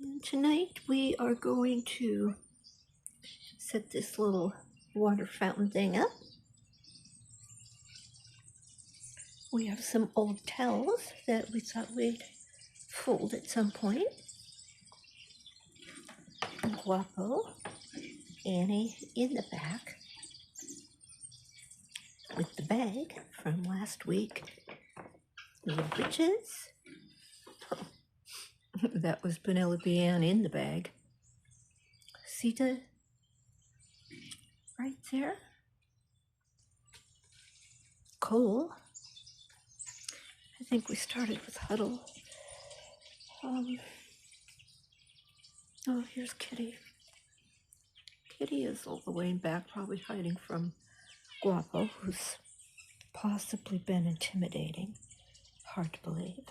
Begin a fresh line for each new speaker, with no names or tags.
And tonight we are going to set this little water fountain thing up. We have some old towels that we thought we'd fold at some point. Guapo, Annie in the back with the bag from last week. Little Britches. That was Penelope Ann in the bag. Sita right there. Cole. I think we started with Huddle. Oh, here's Kitty. Kitty is all the way in back, probably hiding from Guapo, who's possibly been intimidating. Hard to believe.